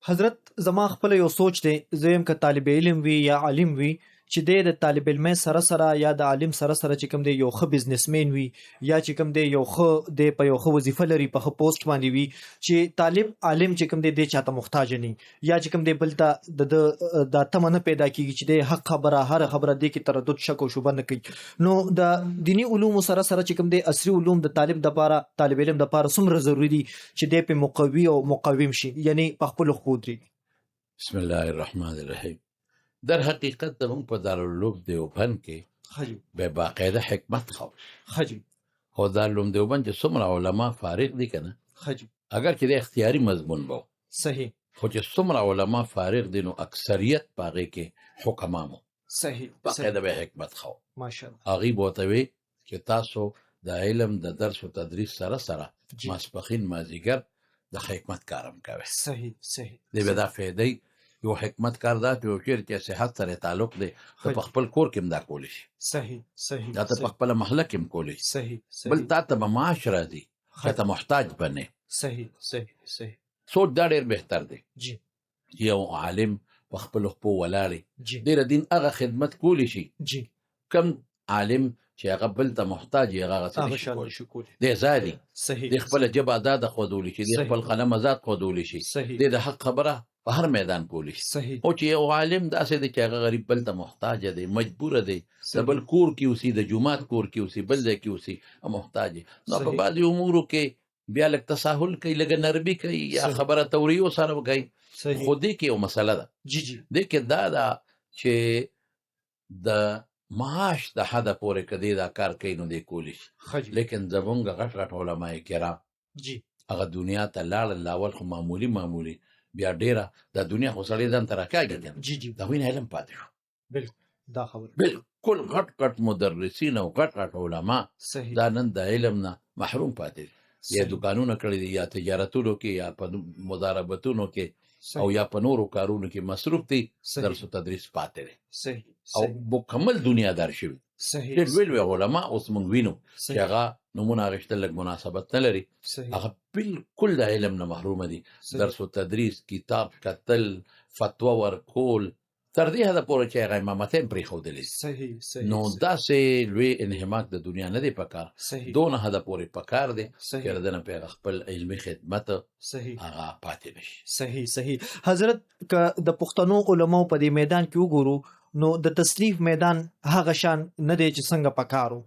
حضرت زما خپل یو سوچ دی، زه یم که طالب علم وي یا عالم وي چې دی د طالب علمۍ سره سره یا د عالم سره سره چې کوم دی یو ښه بزنسمین وي یا چې کوم دی یو ښه دی په یو ښه وظیفه لري په ښه پوسټ باندې وي چې طالب عالم چې کوم دی دی چاته محتاج نه یا چې کوم دی بل ته د دا تمه نه پیدا کیږي چې دی حق خبره هر خبره دی کې تردد شک او شبهه نه کوي. نو د دینی علومو سره سره چې کوم دی عصري علوم د طالب علم د لپاره څومره ضروري دي چې دی په مقوي او مقاوم شي، یعنی په خپل خو درېږي؟ بسم الله الرحمن الرحیم. در حقیقت زمون په دارالعلوم دیوبند کې به باقاعده حکمت خو خو دارالعلوم دیوبند چې څومره علما فارغ دي کنه اگر چې د اختیاري مضمون بو صحیح، خو چې څومره علما فارغ دي نو اکثریت باغې کې حکمامو صحیح باقاعده به حکمت خو ماشاءالله هغه بوتوي چې تاسو د علم د درس او تدریس سره سره ماسپخین مازیګر د حکمت کارم کوي. صحیح دی به دا فایده یو حکمت کار دا چې صحت سره تعلق دی په خپل کور کې مدا کولی شي. صحیح دا ته په خپل محله کې کولی شي. صحیح بل تا ته به معاشره دی ته محتاج بنې. صحیح سوچ دا ډېر بهتر دی. جی یو عالم په خپل خپل ولاړی جی ډېر دین هغه خدمت کولی شي جی کم عالم چې هغه بل ته محتاج هغه څه شکر دی زادي صحیح د خپل جبه آزاد خودولی شي د خپل قلم آزاد خودولی شي د حق خبره په هر میدان کولی شي. صحیح او چې یو عالم داسې دی چې هغه غریب بل ته محتاج دی مجبور دی د بل کور کې اوسي د جمعات کور کې اوسي بل ځای کې اوسي محتاج نو په بعضې امورو کې بیا لږ تساهل کوي لږ نرمي کوي یا خبره توریو سره کوي. خو دې کې یو مسله ده دې کې دا ده چې د معاش د حده پورې که دی دا کار کوي نو دی کولی شي. لیکن زمونږ غټ غټ علما کرام هغه دنیا ته لاړل لاول خو معمولي بیا ډیره د دنیا خو سړی ځان ته راکاږي د هغوی نه علم پاتې شو. بالکل دا خبره بالکل غټ مدرسین او غټ علما دا نن د علم نه محروم پاتې دي یا دکانونه کړي دي یا تجارتونو کې یا په مضاربتونو کې او یا په نورو کارونو کې مصروف دي درس و تدریس پاتې دي او مکمل دنیادار شوي. ډېر لوی علما اوس موږ وینو چې هغه نومونه اخیستل لږ مناسبت نه لري هغه بالکل د علم نه محرومه دي. درس و تدریس کتاب کتل فتوا ورکول تر دې حده پورې چې هغه امامت هم پرېښودلی نو داسې لوی انهماک د دنیا نه دی پکار دونه حده پورې پکار دی چې د نه په خپل علمي خدمت هغه پاتې نشي. صحیح حضرت که د پښتنو علماو په دې میدان کې وګورو نو د تصنیف میدان هغه شان نه دی چې څنګه پکارو.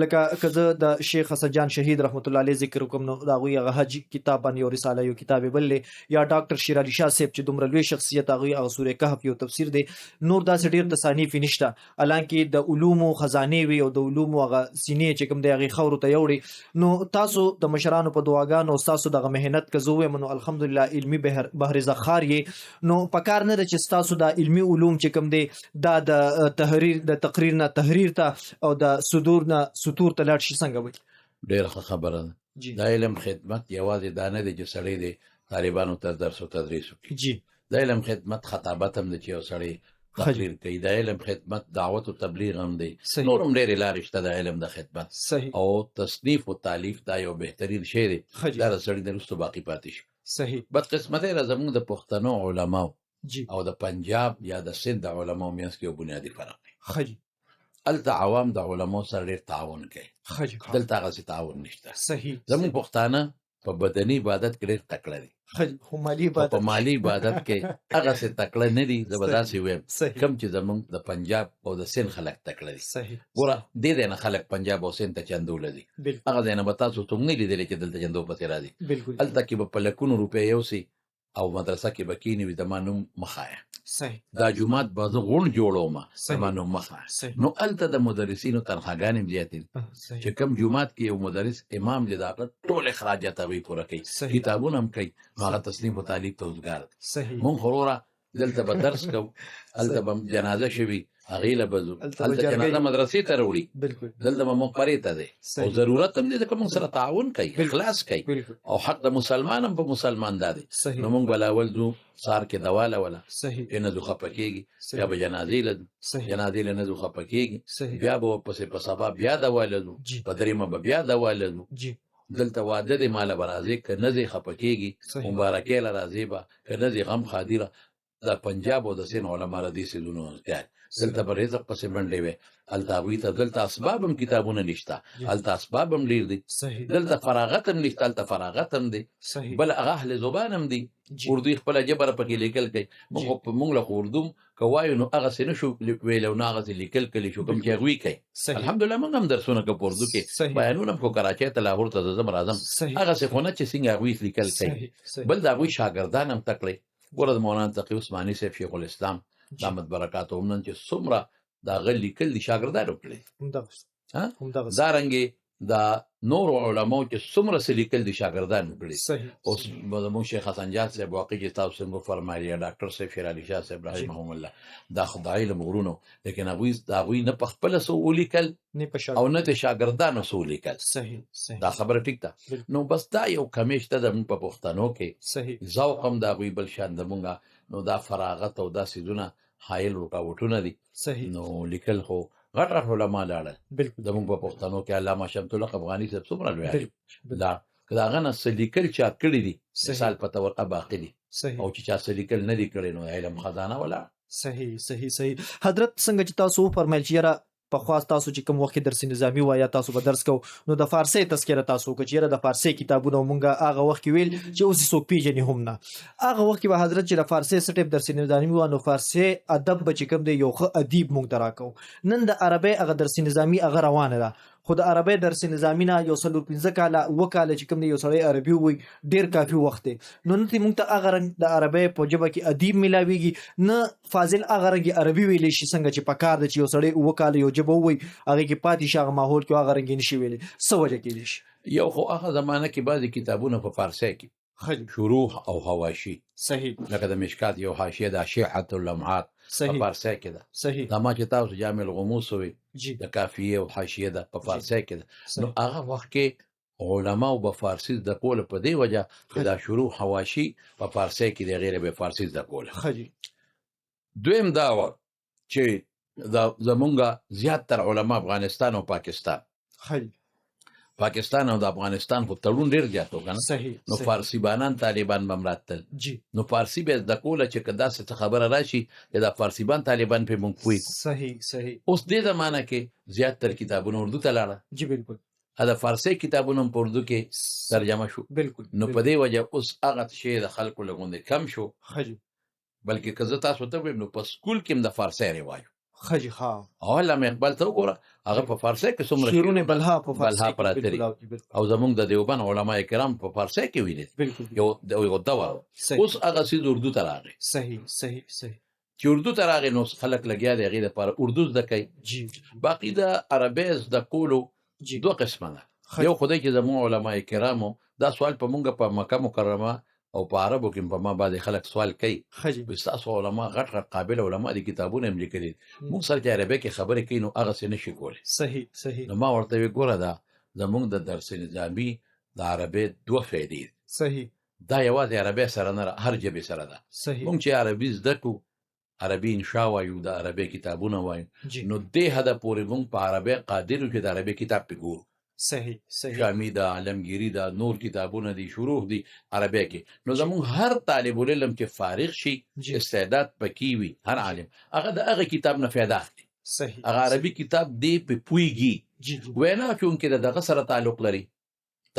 لکه که زه د شیخ حسن جان شهید رحمت الله علیه ذکر وکم نو د هغوی هغه حج کتاب باندې یو رساله یو کتاب بل دی یا ډاکټر شیر علي شاه صاحب چې دومره لوی شخصیت هغوی هغه سورې کهف یو تفسیر دی. نور داسې ډېر تصانیف نشته حالانکې د علومو خزانې وي او د علومو هغه سینې چې کوم دی هغې خاورو ته یوړي. نو تاسو د مشرانو په دعاګانو ستاسو دغه محنت که زه ووایم نو الحمدلله علمي بحر زخار یې نو پکار نه ده چې ستاسو د علمي علوم چې کوم دی دا د تقریر نه تحریر ته او د صدور نه سطور ته لاړ شي څنګه وي؟ ډېره ښه خبره ده. د علم خدمت یوازې دا نه دی چې سړی دی طالبانو ته درس و تدریس وکړي. د علم خدمت خطابت هم دی چې یو سړی تقریر کوي. د علم خدمت دعوت و تبلیغ هم دی. نور هم ډېرې لارې شته د علم د خدمت او تصنیف و تالیف دا یو بهترین شی دی دا د سړي نه وروسته باقي پاتې شي. بدقسمتۍ را زموږ د پښتنو علماو او د پنجاب یا د سند د علماو منځ کې یو بنیادي فرق دی. هلته عوام د علماو سره ډېر تعاون کوي دلته هغسې تعاون نشته. زموږ پښتانه په بدني عبادت کې ډېر تکړه دي په مالي عبادت کې هغسې تکړه نه دي. زه به داسې ویم کوم چې زموږ د پنجاب او د سند خلک تکړه دي. ګوره دې ځای نه خلک پنجاب او سند ته چندوله دي هغه ځای نه به تاسو څوک نه لیدلی چې دلته چندو پسې راځي. هلته کې به په لکونو روپۍ یوسي او مدرسه کې به کینی وي د ما نوم مخایه دا جومات به زه غونډ جوړوم د ما نوم مخایه. نو هلته د مدرسینو تنخواګانې هم زیاتې دي چې کوم جومات کې یو مدرس امام دی د هغه ټول اخراجات هغوی پوره کوي کتابونه هم کوي نو هغه تصنیف و تالیف ته اوزګار دی. مونږ خو وروره دلته به درس کوو هلته به جنازه شوي هغې له به ځو هلته جنازه مدرسې ته راوړي دلته به موږ پرې ته دی او ضرورت هم دی ځکه موږ سره تعاون کوي اخلاص کوي او حق د مسلمان هم په مسلمان دا دی. نو موږ به لاول ځو سهار کې دوا لوله چې نه ځو خفه کېږي بیا به جنازې له ځو جنازې له نه ځو خفه کېږي بیا به ورپسې په سبا بیا دوا له ځو په درېیمه به بیا دوا له ځو دلته واده دی مال برازي که نه زی خپکیږي صحیح. مبارکي ل راځي به که نه زی غم خادره د پنجاب او د سین علماء را دي سيزونو دلته به رزق پسې منډې وي هلته هغوی ته دلته اسباب هم کتابونه نشته هلته اسباب هم ډېر دي صحیح دلته فراغت هم نشته هلته فراغت هم دی صحیح بل هغه اهل زبان هم دي جی. اردو یې خپله ژبه را پکې لیکل کوي موږ له خو اردو که وایو نو هغسې نه شو ویلی او نه هغسې لیکل کلی شو کوم چې هغوی کوي صحیح الحمدلله موږ هم درسونه که په اردو کې صحیح بیانونه هم خو کراچۍ ته لاهور ته زه ځم راځم صحیح هغسې خو نه چې څنګه هغوی لیکل کوي صحیح صحیح بل د هغوی شاګردان هم تکړی ګوره د مولانا تقي عثماني صاحب شیخ الاسلام جی. دامت برکاته هم نن چې څومره د هغه لیکل دي شاګردانو کړي همدغه دارنګې د نور علماو چې څومره څه لیکل دي شاګردانو کړي صحیح اوس زموږ شیخ حسن جان صاحب واقع چې تاسو څنګه فرمایي ډاکټر صاحب شیر علي شاه صاحب رحمهم الله دا خدای له مغرونو لیکن هغوی نه په خپله څه ولیکل نه په او نه د شاګردانو څه ولیکل صحیح صحیح دا خبره ټیک ده بالکل. نو بس دا یو کمی شته زموږ په پښتنو کې صحیح ذوق هم د هغوی بل شان زمونږه نو دا فراغت او دا څیزونه حایل رکاوټونه دي صحیح نو لیکل خو غټ غټ علما لاړل بالکل زموږ په پښتنو کې علامه شمس الله افغاني صاحب څومره لوی عالم بالکل. دا که د هغه نه څه لیکل چا کړي دي صحیح. مثال په طور باقي دي صحیح او چې چا څه لیکل نه دي کړي نو علم خزانه ولا صحیح صحیح صحیح حضرت څنګه چې تاسو فرمایل چې یاره په خاص تاسو چې کوم وخت درس نظامی وایا تاسو به درس کو نو د فارسی تذکره تاسو کو چې د فارسی کتابونه مونږه هغه وخت ویل چې اوس څوک پیژنې هم نه هغه وخت به حضرت چې د فارسی سټیپ درس نظامی و نو فارسی ادب به چې کوم دی یو ښه ادیب مونږ تراکو نن د عربی هغه درس نظامی هغه روانه ده خو د عربی درس نظامی نه یو 15 کاله وکاله چې کوم دی یو سړی عربي وي ډیر کافي وخت دی نو نن مونږ ته هغه رنګ د عربی په جبه کې ادیب ملاويږي نه فاضل هغه رنګ عربي ویلی شي څنګه چې پکار دی چې یو سړی وکاله یو جبه وي هغه کې پاتې شاغه ماحول کې هغه رنګ نشي ویلي څه وجه کې دي یو خو هغه زمانه کې بعضی کتابونه په فارسی کې خلی شروح او حواشی صحیح لکه د مشکات یو حاشیه د شیعه اللمعات په صحیح فارسی کې ده صحیح دا ما چې تاسو جامع الغموس وي جی د کافیه او حاشیه ده په فارسی کې ده نو صحیح هغه وخت کې علماو په فارسی د کوله په دی وجه چې دا شروع حواشی په فارسی کې د غیر به فارسی د کوله خلی دویم دا و چې زمونږه زیاتره علما افغانستان او پاکستان خلی پاکستان او د افغانستان خو تړون ډیر زیات وکنه صحیح نو فارسی بانان طالبان بمراتل جی نو فارسی به د کوله چې کدا څه خبره راشي د فارسی بان طالبان په مونږ کوي صحیح صحیح اوس دې زمانہ کې زیاتره کتابونه اردو ته لاړه جی بالکل دا فارسی کتابونه په اردو کې ترجمه شو بالکل نو په دې وجه اوس هغه شی د خلکو لګوندې کم شو خلی بلکې که زه تاسو ته وایم نو په سکول کې هم د فارسی روایت خلی ها او علامه اقبال ته وګوره هغه په فارسی کې څومره شیرونه بلها په بلها پراته دي. او زمونږ د دیوبند علما کرام په فارسی کې ویلي بالکل یو دوا صحیح اوس هغه سید اردو ته راغی صحیح صحیح صحیح چې اردو ته راغی نو خلک لګیا دی هغې لپاره اردو زده کوي جی باقي د عربي زده کولو جی دوه قسمه ده خلی. یو خدای چې زموږ علما کرامو دا سوال په مونږ په مکه مکرمه او په عربو کې په ما باندې خلک سوال کوي خلی تاسو علما غټ غټ قابل علما دي کتابونه هم لیکلي مونږ سره چې عربي کې خبرې کوي نو هغه څه نشي کولی صحیح صحیح نو ما ورته وی ګوره دا زمونږ د درس نظامي د عربي دوه فائدې دي. صحیح دا یوازې عربي سره نه هر ژبې سره ده صحیح مونږ چې عربي زده کوو عربي انشا وایو د عربي کتابونه وایو جی نو دې حد پورې مونږ په عربي قادر یو چې د عربي کتاب په ګورو صحیح صحیح شامی دا عالمگیری دا نور کتابونه دي شروع دي عربی کې نو زمون هر طالب العلم چې فارغ شي جی. استعداد پکې وي هر عالم هغه د هغه کتاب نه فایده اخلي صحیح هغه عربي کتاب دی په پويږي جی وینا چونکې دغه سره تعلق لري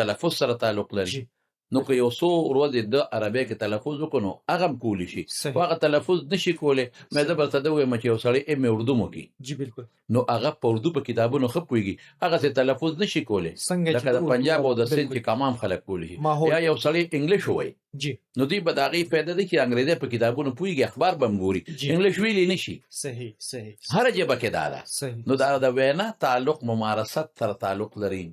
تلفظ سره تعلق لري جی نو که یو څو ورځې د عربی کې تلفظ وکړو هغه کولی شي صحیح. هغه تلفظ نشي کولی مې د برته د وې مچ یو سړی اردو مو کې جی بالکل نو هغه په اردو په کتابونو خپويږي هغه څه تلفظ نشي کولی څنګه لکه د پنجاب او د سند بالکل. چې کمام خلک کولی ماحول. یا یو سړی انګلیش وایي جی نو دوی به د هغې فایده ده چې انګریزي په کتابونو پوهېږي اخبار به هم ګوري جی. انګلیش ویلی نشي صحیح صحیح هره ژبه کې دا ده صحیح نو دا د وینا تعلق ممارست سره تعلق لري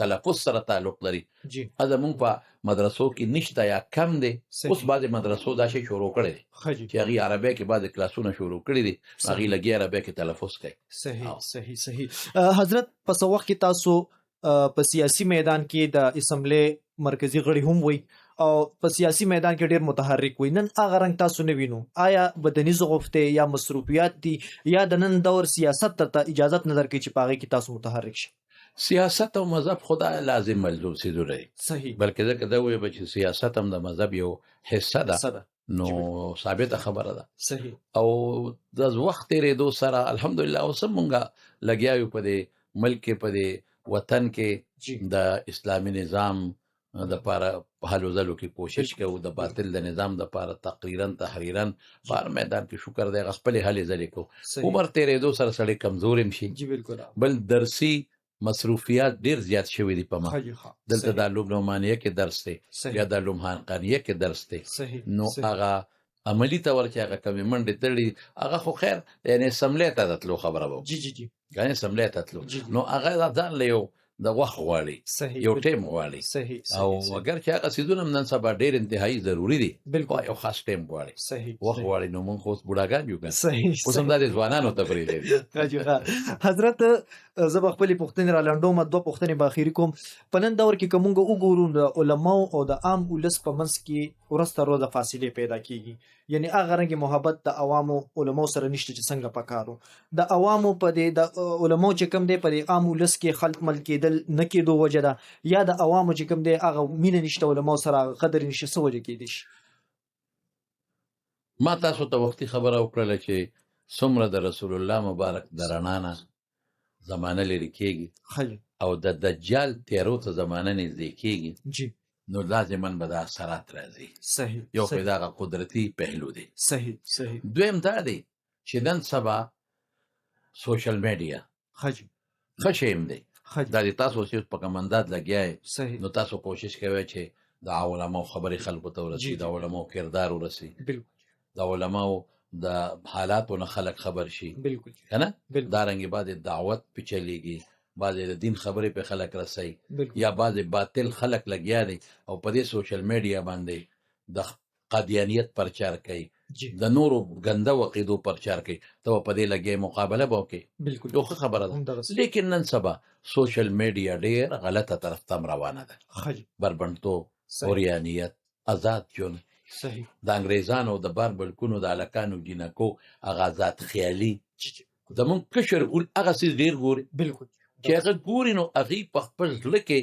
تلفظ سره تعلق لري جی دا مونږ په مدرسو کې نشته یا کم دی صحیح. اوس بعضې مدرسو دا شی شروع کړی دی خجی چې هغې عربی کې بعضې کلاسونه شروع کړي دي صحیح. هغې لګي عربی کې تلفظ کوي صحیح او. صحیح صحیح حضرت په څه وخت کې تاسو په سیاسي میدان کې د اسمبلی مرکزی غړي هم وي او په سیاسي میدان کې ډېر متحرک وي نن هغه رنګ تاسو نه وینو آیا بدني ضعفته یا مصروفیات دي یا د نن دور سیاست ته اجازه نه درکې چې پاغي کې تاسو متحرک شي سیاست او مذهب خدا لازم ملزوم سيزونه دي صحیح بلکې ځکه دا وایي چې سیاست هم د مذهب یو حصه ده صدا نو ثابته خبره ده صحیح او د وخت تیرېدو سره الحمدلله اوس هم مونږ لګیا یو په دې ملک کې په دې وطن جی. کې د اسلامي نظام د پاره په هلو ځلو کې کوشش کوو د باطل د نظام د پاره تحریرا بار میدان کې شکر دی خپل هلې ځلې کوو صحیح عمر تیرېدو سره سړی کمزور هم شي جی بالکل بل درسي مصروفیات ډیر زیات شوي دي په ما خیلی ښه. دلته صحیح. د علوم نعمانیه کې درس دی صحیح. یا د علوم حقانیه کې درس دی صحیح نو صحیح. هغه عملی تور چې هغه کمی منډې تړي هغه خو خیر یعنی سملې ته تلو خبره به جی جی جی یعنی سملې ته تلو جی، جی. نو هغه ځان له یو د وخت غواړي صحیح یو بالکل. ټیم غواړي صحیح او صحیح اگر چې هغه سیدونه نن سبا ډیر انتهایی ضروری دي بالکل یو خاص ټیم غواړي صحیح وخت صحیح. غواړي نو موږ خو اوس بوډاګان یو کنه صحیح اوس هم د ځوانانو ته پرېږدي راجو حضرت زه به خپلې پوښتنې را لنډوم دوه پوښتنې به اخیري کوم په نن دور کې که موږ وګورو د علماو او د عام ولس په منځ کې ورځ تر ورځه فاصلې پیدا کیږي یعنی هغه رنګې محبت د عوامو علماو سره نشته چې څنګه پکارو د عوامو په دې د علماو چې کوم دی په دې عام ولس کې خلق مل کېدل نه کېدو وجه ده یا د عوامو چې کوم دی هغه مینه نشته علماو سره قدر نشته څه وجه کېدی شي ما تاسو ته وختي خبره وکړله چې څومره د رسول الله مبارک د رڼا نه زمانه لرې کېږي خیلی او د دجال تیرو ته زمانه نږدې کېږي جی نو لازما به دا اثرات راځي صحیح یو صحیح. خو دغه قدرتي پهلو دی صحیح صحیح دویم دا دی چې نن سبا سوشل میډیا خجی ښه شی هم دی خجی دا د تاسو چې په کمندات لګیا یې صحیح نو تاسو کوشش کوئ چې د علماو خبرې خلکو ته جی، ورسي جی. د علماو کردار ورسي بالکل د علماو د حالاتو نه خلک خبر شي بالکل کنه بالکل دارنګه بعد دعوت په چلیږي بعد د دین خبرې په خلک رسي بالکل یا بعض باطل خلک لګیا دي او په دې سوشل میډیا باندې د قادیانیت پرچار کوي جی د نورو غنده عقیدو پرچار کوي ته په دې لګي مقابله به وکړي بالکل یو ښه خبره ده همدغسې. لیکن نن سبا سوشل میډیا ډېر غلطه طرف ته روانه ده خجی بربنډتوب صحیح اوریانیت آزاد ژوند صحیح د انګریزانو د بار بلکونو د الکانو جنکو هغه آزاد خیالي جی جی زمونږ کشر ګول هغه څه ډېر ګوري بالکل چې هغه ګوري نو هغې په خپل زړه کې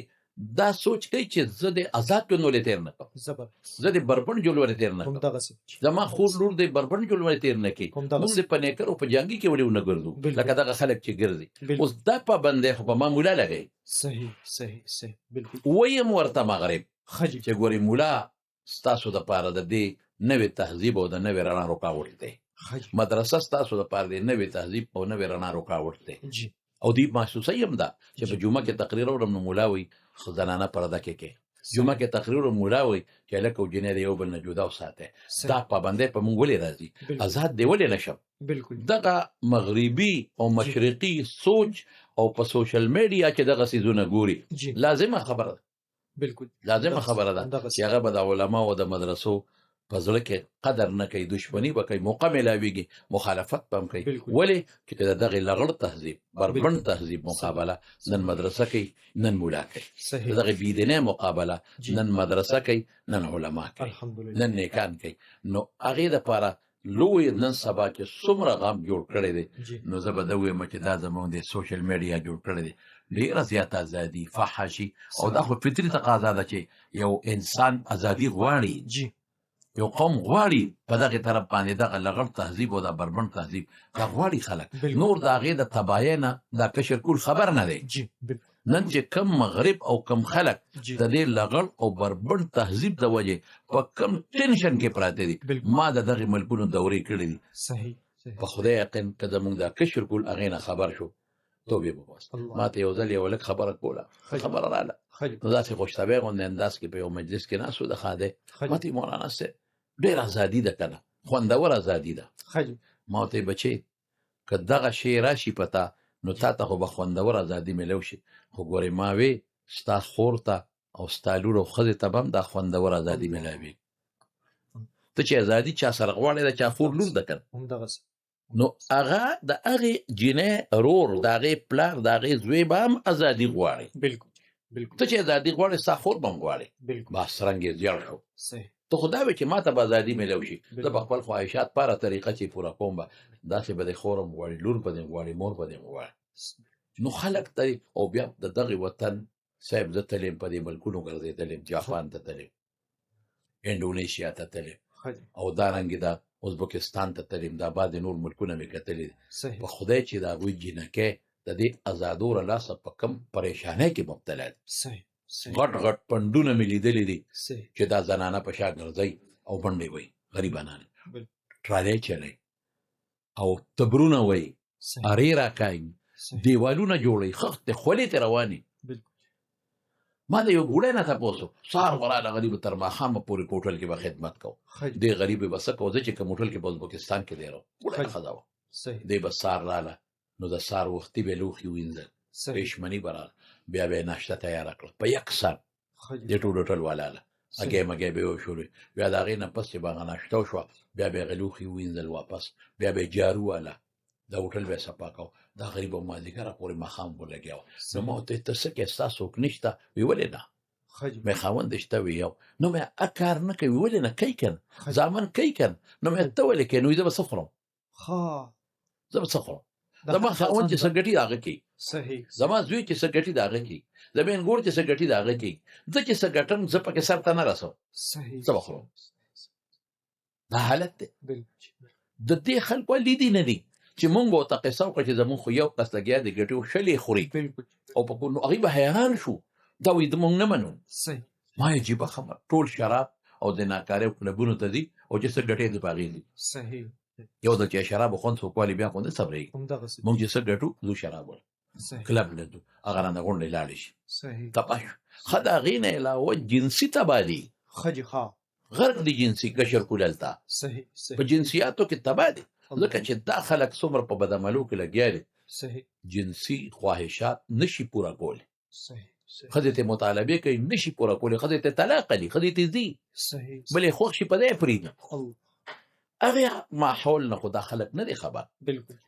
دا سوچ کوي چې زه د آزاد ژوند ولې تېر نه کړم زبردست زه د بربنډ ژوند ولې تېر نه کړم همدغسې زما خور لور د بربنډ ژوند ولې تېر نه کړي همدغسې. موږ د په نیکر او په جنګي کې ولې ونه ګرځو بالکل. لکه دغه خلک چې ګرځي بالکل. اوس دا پابندۍ خو په ما مولا لګوي صحیح صحیح صحیح بالکل ویم ورته مغرب خجی چې ګوري مولا ستاسو دپاره د دې نوې تهذیب او د نوې رڼا رکاوټ دی خجی مدرسه ستاسو دپاره د نوې تهذیب او نوې رڼا رکاوټ دی جی او دې محسوسه هم ده چې په جی. جمعه کې تقریر اورم نو مولا وایي خو زنانه پرده کې جمعه کې تقریر اورم مولا وایي چې هلک او جنۍ د یو بل نه جدا وساتئ صحیح. دا پابندۍ په موږ ولې راځي بالکل. آزاد دی ولې نشم بالکل دغه مغربي او مشرقي سوچ او په سوشل میډیا کې دغه سیزونه ګوري جی لازمه خبره ده بالکل لازمه خبره ده همدغسې. چې هغه به د علماو او د مدرسو په زړه کې قدر نه کوي دشمني به کوي موقع میلاویږي مخالفت به هم کوي بالکل. ولې چې د دغې لغړ تهذیب بربنډ تهذیب مقابله نن مدرسه کوي نن مولا کوي د صحیح دغې بېدینۍ مقابله جی. نن مدرسه کوي نن علما کوي الحمدلله نن نیکان کوي نو هغې دپاره لوی نن سبا چې څومره غم جوړ کړی دی جی نو زه به دا ووایم چې دا زموږ د سوشل میډیا جوړ کړی دی ډېره زیاته ازادي فحاشي او دا خو فطري تقاضا ده چې یو انسان ازادي غواړي جی یو قوم غواړي په دغه طرف باندې دغه لغړ تهذیب او د بربنډ تهذیب دا غواړي خلک بالکل. نور د هغې د تباهۍ نه دا کشر کول خبر نه دی جی بالکل نن چې کم مغرب او کم خلک جی د دې لغړ او بربنډ تهذیب د وجې په کم ټینشن کې پراته دي بالکل. ما د دغې ملکونو دورې کړې دي صحیح صحیح په خدای یقین که زموږ دا کشر کول هغې نه خبر شو توبې به وباسم الله. ما ته یو ځل یو لږ خبره کوله خجی. خبره راله خجی نو داسې خوشطبع غوندې انداز کې په یو مجلس کې ناست و د خاده خجی ما ته مولانا صاحب ډېر ازادي ده که نه خوندور ازادي ده خجی ما ورته بچې که دغه شی راشي په تا نو تا ته خو به خوندور ازادي میلو شي خو ګورې ما وې ستا خور ته او ستا لور او ښځې ته به هم دا خوندور ازادي میلاوي ته چې ازادي چا سره غواړې د چا خور لور ده که همدغسې نو هغه د هغې جینۍ رور د هغې پلار د هغې زوی به هم ازادي غواړي بالکل بالکل ته چې ازادي غواړې ستا خور به هم غواړي بالکل بس رنګ یې زیړ شو صحیح ته خو دا وې چې ما ته به ازادي میلو شي بالکل. زه به خپل خواهشات پاره طریقه چې پوره کوم به داسې به دې خور هم غواړي لور به دې غواړي مور به دې غواړي نو خلک ته او بیا د دغه وطن صاحب زه تلم په دې ملکونو ګرځېدلم، جاپان ته تلم، انډونیشیا ته تلم او دارنګې دا ازبکستان ته تلم، دا بعضې نور ملکونه مې کتلي دي. په خدای چې د هغوی جینکۍ د دې ازادو له لاسه په کم پریشانۍ کې مبتلا دي. غټ غټ پنډونه مې لیدلي دي چې دا زنانه په شا ګرځئ او منډې وایي، غریبانان ټرالۍ چلی او تبرونه وایي، ارې راکایي، دیوالونه جوړوي، خښتې خولې ترې روانې. ما د یو ګوړی نه تپوس وکړ، سهار وراله غریب تر ماښامه پورې په هوټل کې به خدمت کوو. دې غریب به څه کوو، زه چې کوم هوټل کې په ازبکستان کې دی ګوړی ښځه وه، دې به سهار راله نو د سهار وختي به یې لوښي وینځل، پېشمني به راله، بیا به یې ناشته تیاره کړه په یک سر دې ټول هوټل والاله اګۍ مګۍ به یې وشولې. بیا د هغې نه پس چې به هغه ناشته وشوه بیا به یې هغه لوښي وینځل واپس، بیا به یې جارو واله، دا هوټل به یې صفا کوو. دا غریب به مازدیګره پورې ماښام ولګیا وه. نو ما ورته ته څه کوې، ستا څوک نشته؟ وی ولې نه؟ مې خاوند دې شته؟ وی یو. نو مې کار نه کوي؟ ولې نه کوي که نه زامن کوي که نه؟ نو مې ته ولې کوې؟ نو زه به څه خورم، زه به څه خورم؟ زما خاوند چې څه ګټي د هغه کوي، زما زوی چې څه ګټي د هغه کوي، زما انګور چې څه ګټي د هغه کوي، زه چې څه ګټم زه پکې سر ته نه رسوم، څه به خورم؟ دا حالت دی. د دې خلکو لیدي نه دي چې مونږ ورته قصه وکړه چې زمونږ خو یو کس لګیا دی ګټې شلې خوري او په نو هغوی به حیران شو، دا وایي د مونږ نه منو. ما عجیبه خبر، ټول شراب او د ناکاریو کلبونو ته ځي او چې څه ګټې د په هغې ځي. یو د چې شرابو خوند څوک والي بیا خو نه صبرېږي، مونږ چې څه ګټو ځو شراب ول کلب نه ځو، هغه رانه غونډې لاړې شي تباه شو. ښه د هغې نه علاوه جنسي تباه دي، غرق دي جنسي کشر کوللته په جنسیاتو کې تباه دي، ځکه چې دا خلک څومره په بدعملو کې لګیا دي، جنسي خواهشات نشي پوره کولی. ښځې ته مطالبې کوي نشي پوره کولی، ښځې ته طلاق علي، ښځې ته ځي بلې خوښ شي په دی پرېږدي. هغې ماحول نه خو دا خلک نه دی خبر،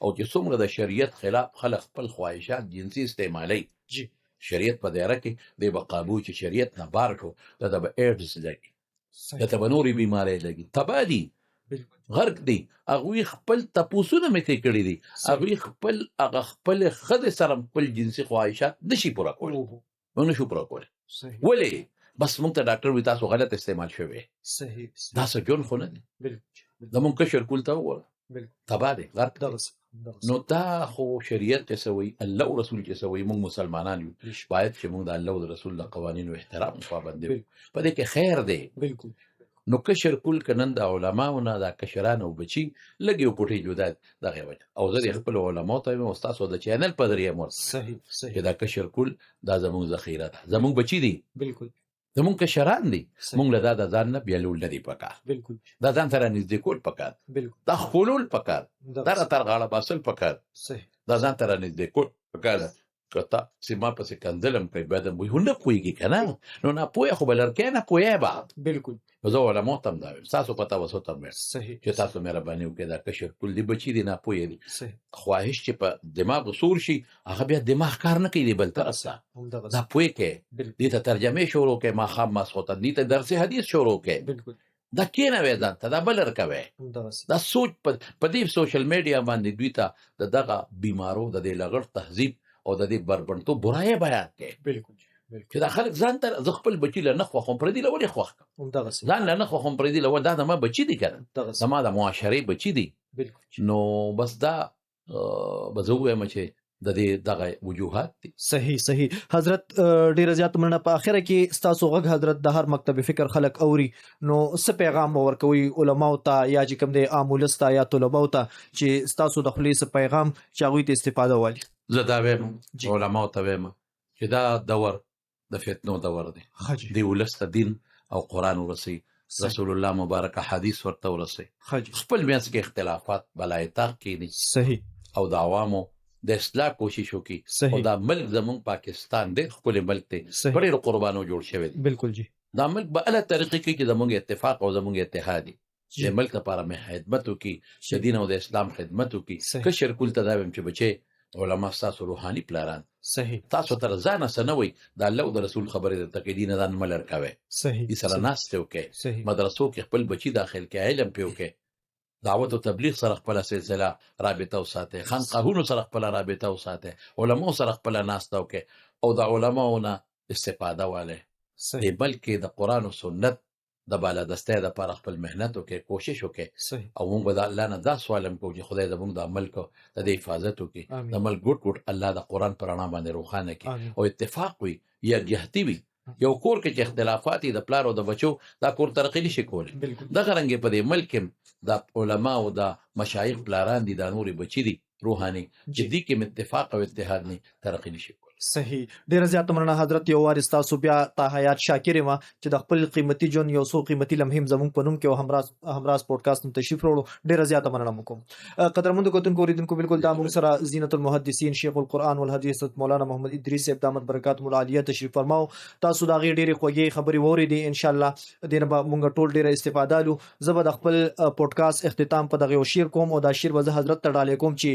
او چې څومره د شریعت خلاف خلک خپل خواهشات جنسي استعمالوي، شریعت په دایره کې دی به قابو چې شریعت نه بار کړو، دا د به ایډز لګي، دا ته به نورې بیمارۍ لګي، تباه دي، غرق دي. هغوی خپل تپوسونه مې ترې کړي دي، هغوی خپل هغه خپلې ښځې سره خپل جنسي خواهشات نشي پوره کولی، موږ نشو پوره کولی. ولې؟ بس موږ ته ډاکټر وایي تاسو غلط استعمال شوی، دا څه ژوند خو نه دی. زمونږ کشر کول ته وګوره، تباه دی، غرق دی. نو دا خو شریعت چې څه وایي، الله او رسول چې څه وایي، موږ مسلمانان یو باید چې موږ د الله او د رسول د قوانینو احترام پابند یو، په دې کې خیر دی. نو کشر کول که نن د علماو نه دا کشران او بچي لږ یو پوټی جدا دغې وجه، او زه د خپلو علماو ته وایم او ستاسو د چینل په ذریعه مور چې دا کشر کول دا زموږ ذخیره ده، زموږ بچي دي، زموږ کشران دي، موږ له دا د ځان نه بیلول نه دي پکار، دا ځان ته رانږدې کول پکار، دا خپلول پکار، دا را تر غاړه باسل پکار، دا ځان ته رانږدې کول پکار. که ته چې ما پسې کنځلم کوي بیا د موږ نه پوهېږي که نه، نو ناپوهه خو به لړکی نه پوهی به. زه علماو ته هم دا وایم، ستاسو په توسط هم وایم چې تاسو مهرباني وکړئ دا کشر کول دي بچي دي ناپوهه دي، خواهش چې په دماغ سور شي هغه بیا دماغ کار نه کوي دی بل طرف ته، دا پوهې کوې، دې ته ترجمې شروع کوې، ماښام ماسخوتن دې ته درس حدیث شروع کوې، دا کېنوې ځان ته، دا بل ورکوې، دا سوچ په دې سوشل میډیا باندې دوی ته د دغه بیمارو د دې لغړ تهذیب او د دې بربنډتوب برایې بیان کوي چې دا خلک ځان ته زه خپل بچي له نه خوښوم، پردي له ولې خوښ کړم، ځان له نه خوښوم پردي له ولې، دا زما بچي دي که نه، زما د معاشرې بچي دي. نو بس دا به زه ووایم چې د دې دغه وجوهات دي. صحیح حضرت، ډیره زیات مننه. په اخره کې ستاسو غږ حضرت د هر مکتب فکر خلک اوري، نو څه پیغام ورکوي علماو ته یا چې کوم دی عام ولس ته یا طلباو ته چې ستاسو د خولې څه پیغام چې هغوی ته استفاده والي؟ زه دا وایم علماو ته وایم چې دا دور د فتنو دور دی، دی ولس ته دین او قرآن ورسوي، رسول الله مبارک حدیث ورته ورسوي، خپل منځ کې اختلافات بلایتاق کینی او د عوامو د اصلاح کوشش وکړي، او دا ملک زمونږ پاکستان دی ښکلی ملک دی، په ډېرو قربانو جوړ شوی دی. بالکل جی، دا ملک به هله طریقې کې چې زمونږ اتفاق او زمونږ اتحاد دی، د ملک لپاره مې خدمت وکړي، د دین او د اسلام خدمت وکړي. کشر کول ته دا وایم چې بچې علما ستاسو روحاني پلاران، تاسو تر ځانه څه نه وایي، د الله او د رسول خبرې درته کوي، دین ځان مه لر کوئ، دې سره ناستې وکړئ، مدرسو کې خپل بچي داخل کړئ، علم پرې وکړئ، دعوت او تبلیغ سره خپل سلسله رابطه وساتئ، خانقاهونو سره خپل رابطه وساتئ، علماو سره خپل ناسته وکړئ او د علماونه استفاده والئ. صحیح دې بلکې د قرآن او سنت د بالادستۍ دپاره خپل محنت وکړئ، کوشش وکړئ صحیح او موږ به د الله نه دا سوال هم کوو چې خدای زموږ د ملک د دې حفاظت وکړي، آمین. د ملک ګوټ ګوټ الله د قرآن په رڼا باندې روښانه کړي آمین. او اتفاق وي، یکجهتي وي. یو کور کې چې اختلافات وي د پلار او د بچو، دا کور ترقي نشي کولی. بالکل دغه رنګې په دې ملک کې د علما او د مشایخ پلاران دي، دا نورې بچي دي روحاني، چې دې کې اتفاق او اتحاد نه ترقي نشي کولی. صحیح. ډیره زیاته مننه حضرت. یو وار تاسو بیا تا حیات شاکر ما چې د خپل قیمتي جون یو سو قیمتي لمحې زموږ په نوم کې او همراز پودکاسټ ته تشریف وروړو. ډیره زیاته مننه کوم. قدرمنو کوتونکو اوریدونکو، بالکل دا موږ سره زینت المحدثین شیخ القرآن والحدیث مولانا محمد ادریس صاحب دامت برکات العالیه تشریف فرماو. تاسو دا غي ډیره خوږی خبري ووري ان شاء الله دینه به موږ ټول ډیره استفاده لو. زبر د خپل پودکاسټ اختتام په دغه شیر کوم او دا شیر به حضرت ته ډالې کوم چې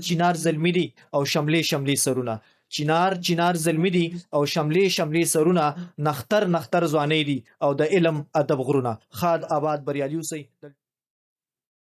چینار زلمی دي او شملې سرونه، چینار زلمی دي او شملې سرونه، نختر ځواني دي او د علم ادب غرونه. خاد آباد بریالي اوسئ.